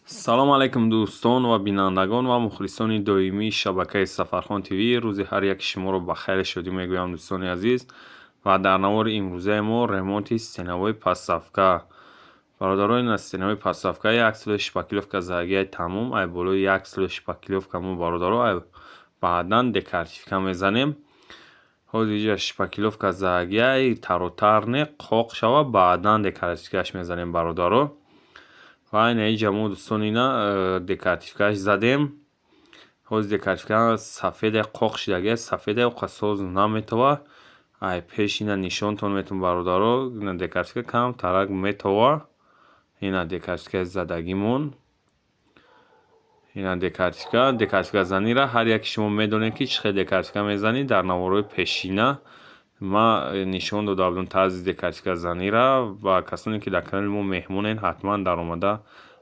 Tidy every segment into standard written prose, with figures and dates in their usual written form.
салом алайкум дӯстон ва бинандагон ва мухлисони доимии шабакаи Сафархон ТВ. рӯзи ҳар яки шуморо ба хайр шодӣ мегӯям дӯстони азиз. Ва дар навори имрӯзаи мо ремонти стенаҳои пастсафка. Бародарои стенаҳои пастсафка 1 шпаклёвка загияи тамом ай болои 1 шпаклёвка мо бародаро ай баъдан декартифика мезанем. ҳозир шпаклёвка загияи таротар не қоқ шава баъдан декартификааш мезанем бародаро. ва айнаиҷа мо дӯстони на декартификааш задем. ҳозир декартифика сафеде қоқ шидагия сафеде оқасоз наметова ай пеш ина нишонтон метавон бародаро декартифика кам тарак метова. ина декартификаи задагимон. ина декартифика занира ҳар яки шумо медонед ки чӣ хел декартифика мезанед. дар навораи пешина ма нишон дода будам тарзи декартифика занира ва касоне ки дар канали мо меҳмонен ҳатман даромада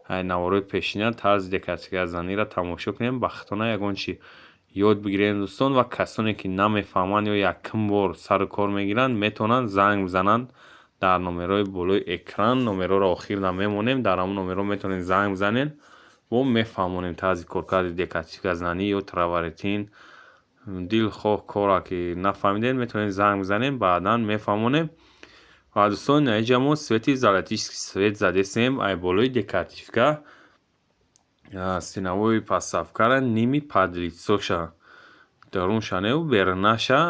навораи пешина тарзи декартифика занира тамошо кунем ба хатона ягон чи ёд бигирем дӯстон. ва касоне ки намефаҳманд ё якум бор сару кор мегиранд метавонанд занг бизананд дар номерҳои болои экран. номерҳоро охирда мемонем. дар ҳамон номерҳо метавонед занг бизанед во мефаҳмонем тарзи коркарди декартифика занӣ ё траваретин дилхоҳ кора ки нафаҳмидед метавонед занг бизанед баъдан мефаҳмонем. ва дӯстон наиҷа мо свети золотистский свет задесем ай болои декартифика стенаҳои пастсафкара ними подлитсоша даруншанеу берунаша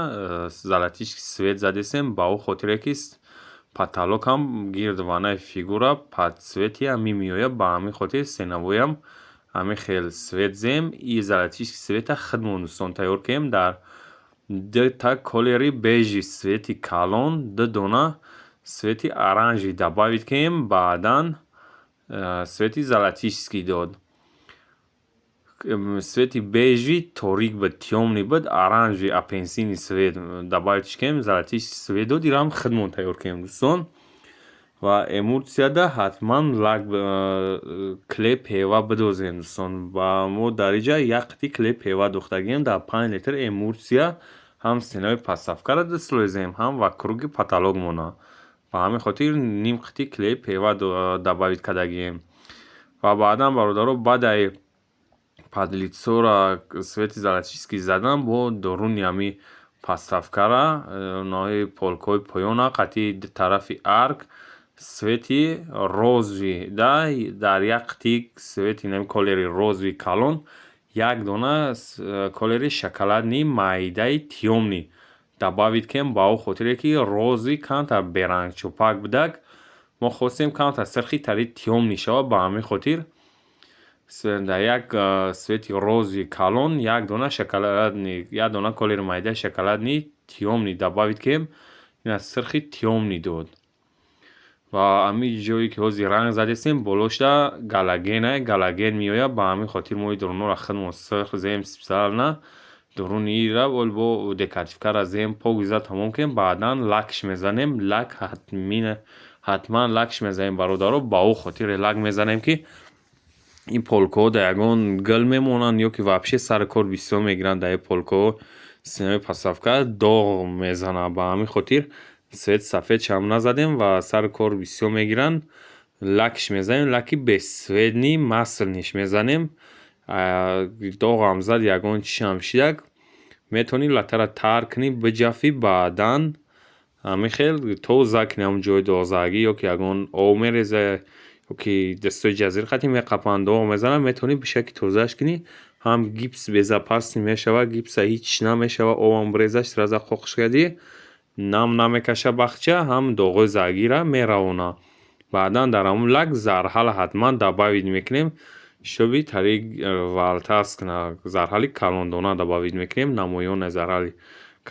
золотистский свет задесем ба о хотире ки потолокам гирдванаи фигура подсветиам мимиёяд ба ҳамин хотир стенаҳоям ҳамин хел свет зем и золотистский света худмон дӯстон тайёр кардем дар дута колери бежи свети калон ду дона свети оранжи добавит кардем баъдан свети золотистский дод. свети бежи торик буд тёмный буд оранжи апенсини свет добавитиш кардем золотистский свет дод ироам худмон тайёр кардем дӯстон. ва эмулсияда ҳатман лак клей пева бидозем дӯстон. ва мо дар инҷа як қити клей пева дохтагием дар 5 литр эмулсия ҳам стенаҳои пастсафкара дистлозем ҳам вакруги потолок мона ба ҳамин хотир ним қити клей пева добавит кардагием. ва баъдан бародаро баъдаи подлитсора свети золотистский задан бо доруни ҳами пастсафкара ноҳи полкаҳои поёна қати тарафи арк свети розви дар як қити свети нами колери розви калон як дона колери шоколадни майдаи тёмни добавит кардем ба о хотире ки розви камтар берангчӯпак будак мо хостем камтар сирхи тари тёмни шавад ба ҳамин хотир дар як свети розви калон як дона шоколадни як дона колери майдаи шоколадни тёмни добавит кардем ина сирхи тёмни дод. ва ҳамин ҷое ки ҳозир ранг задестем болошда галаген галаген меояд ба ҳамин хотир мо дурунро худмон сирх зем специална дуруни ира бо декартификара зем погиза тамом кардем баъдан лакш мезанем лак ҳатман лакш мезанем бародаро ба о хотире лак мезанем ки ин полкаҳо дар ягон гил мемонанд ё ки вообще сари кор бисёр мегиранд дар ин полкаҳо стенаҳои пастсафка доғ мезанад ба ҳамин хотир свет сафедшам назадем ва сари кор бисёр мегиранд лакш мезанем лаки бесветни маслниш мезанем доғам зад ягон чишам шидак метавонӣ латара тар кунӣ биҷафӣ баъдан ҳамин хел тоза кунӣ ҳамон ҷои дозагӣ ё ки ягон об мереза ё ки дастаи ҷазира қати меқапанд доғ мезанад метавонӣ ба шакли тозааш кунӣ ҳам гипс безопасный мешавад гипса ҳеҷ намешавад обам бирезаш сразу қоқш кардӣ нам намекаша бахча ҳам доғҳои загира меравонад. баъдан дар ҳамон лак зарҳал ҳатман добавит мекунем шоби тари валтас кунад зарҳали калондона добавит мекунем намоёне зарҳали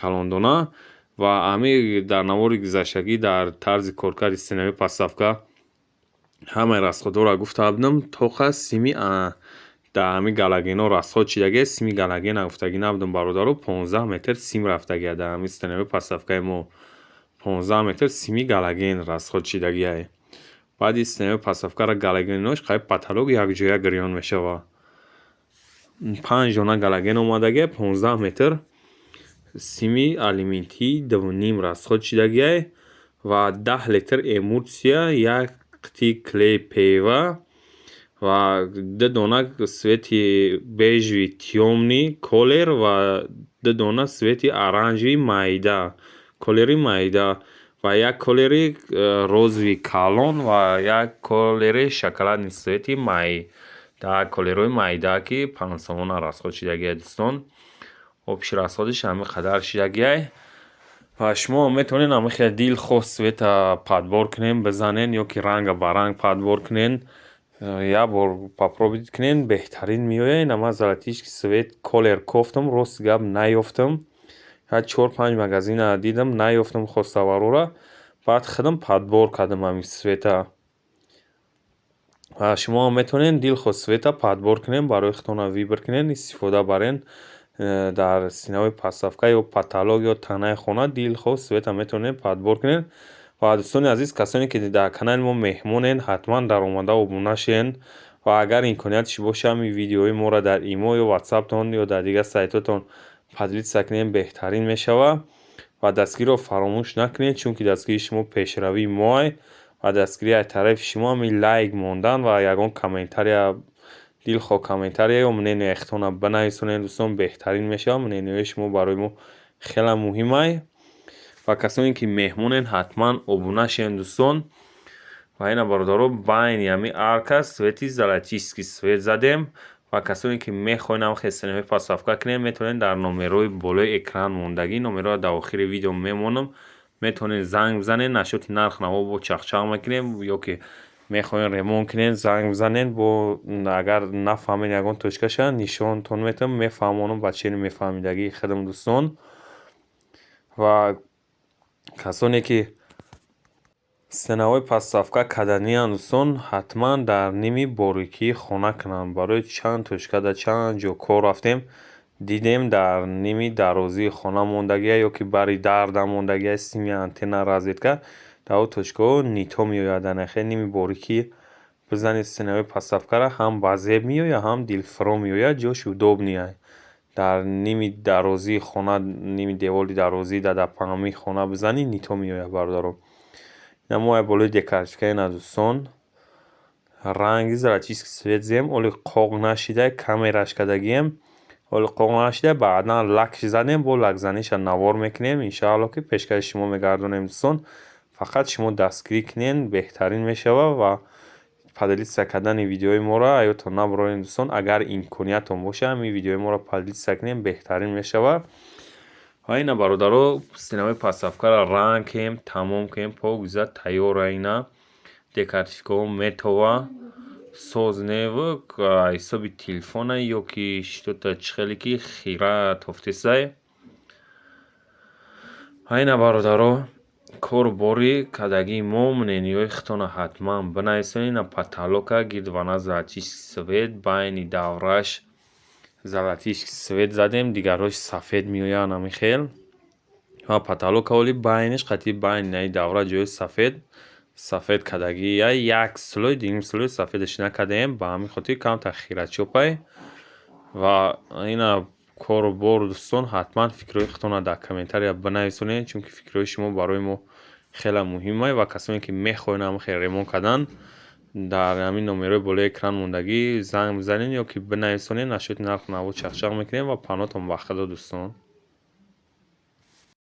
калондона. ва ҳамин дар навори гузаштагӣ дар тарзи коркарди стенаҳои пастсафка ҳамаи расходҳоро гуфта будам тоқа сими дар ҳамин галагенҳо расход шидагия сими галагена гуфтагӣ набудам бародаро 15 метр сим рафтагия дар ҳамин стенаҳои пастсафкаи мо 15 метр сими галаген расход шидагия. баъди стенаҳои пастсафкара галагенош қаби потолок якҷоя гирён мешавад. 5 дона галаген омадагия 15 метр сими алиментии 2.5 расход шидагия ва 10 литр эмулсия як қити клей пева ва 2 дона свети бежеви тёмни колер ва 2 дона свети оранжеви майда колери майда ва як колери розови калон ва як колери шоколадни свети майда колерҳои майда ки паносомона расход шидагиай дӯстон обши расходиш ҳамин қадар шидагиай ва шумо метавонед ҳамин хеле дилхоҳ света падбор кунед бизанед ё ки ранга ба ранг падбор кунед як бор попробуйте кунед беҳтарин меояд ина ман золотишки свет колер кофтам рости гап наёфтам як 4-5 магазина дидам наёфтам хостоварора баъд худам падбор кардам ҳамин света ва шумо метавонед дилхоҳ света падбор кунед барои худтона вибр кунед истифода баред дар синаҳои пастсафка ё паталон ё танаи хона дилхоҳ света метавонед падбор кунед ва дӯстони азиз касоне ки дар канали мо меҳмонед ҳатман даромада обуна шавед ва агар имкониятш боша ҳамин видеои моро дар имо ё ватсаптон ё дар дигар сайтотон поделиться кунед беҳтарин мешавад ва дастгириро фаромӯш накунед чунки дастгири шумо пешравии моай ва дастгири аз тарафи шумо ҳамин лайк мондан ва ягон комментария дилхоҳ комментария ё мнения худтона бинависонед дӯстон беҳтарин мешавад мнениҳои шумо барои мо хеле муҳимай ва касоне ки меҳмонед ҳатман обуна шавед дӯстон ва ина бародаро байни ҳамин арка свети золотистский свет задем ва касоне ки мехоҳед ҳам хел синаҳои пастсафка кунед метавонед дар номерҳои болои экран мондагӣ номерҳоро дар охири видео мемонам метавонед занг бизанед нашоти нарх наво бо чахчақ мекунем ё ки мехоҳед ремонт кунед занг бизанед бо агар нафаҳмед ягон точкаша нишонтон метавам мефаҳмонам ба чени мефаҳмидагии худам дӯстон ва касоне ки сенаҳои пастсафка каданианд дӯстон ҳатман дар ними борикии хона кунанд барои чанд точка дар чанд ҷо кор рафтем дидем дар ними дарозии хона мондагиай ё ки бари дарда мондагиай сими антенна разведка дар ҳо точкаҳо нито меояд анахе ними борикӣ бизанед сенаҳои пастсафкара ҳам ба зеб меояд ҳам дилфиро меояд ҷош удобния дар ними дарозии хона ними девори дарозии дар паҳнамии хона бизанед нито меояд бародаро ина мо болои декоративкаина дӯстон ранги золотистский свет зем оли қоқ нашидай камераш кардагием оли қоқ нашидай баъдан лакш задем бо лакзаниша навор мекунем иншаалло ки пешкаши шумо мегардонем дӯстон фақат шумо дастгирӣ кунед беҳтарин мешавад ва поделиться кардани видеои моро аётон набаронед дӯстон агар имкониятон боша ҳамин видеои моро поделиться кунед беҳтарин мешавад ва ина бародаро сенаҳои пастсафкара ранг кунем тамом кунем погуза тайёра ина декоративкаҳо метова сознева ҳисоби телефона ё ки что-то чихеле ки хира тофтесай ва ина бародаро корбори кадагии мо мнениҳои худтона ҳатман бинависонед ина потолока гирдвана золотистский свет байни давраш золотистский свет задем дигарҳош сафед меоянд ҳамин хел ва потолока оли байниш қатъи байни давра ҷои сафед кардагия як слой дигим слой сафедаш накардаем ба ҳамин хотир камтар хирачопай ва ина корбор дӯстон ҳатман фикрҳои худтона дар комментария бинависонед чунки фикрҳои шумо барои мо хеле муҳимай ва касоне ки мехоҳед ҳам хел ремонт кардан дар ҳамин номерҳои болои экран мондагӣ занг бизанед ё ки бинависонед нашоти нарху наво чахчақ мекунем ва панотон ба худо дӯстон.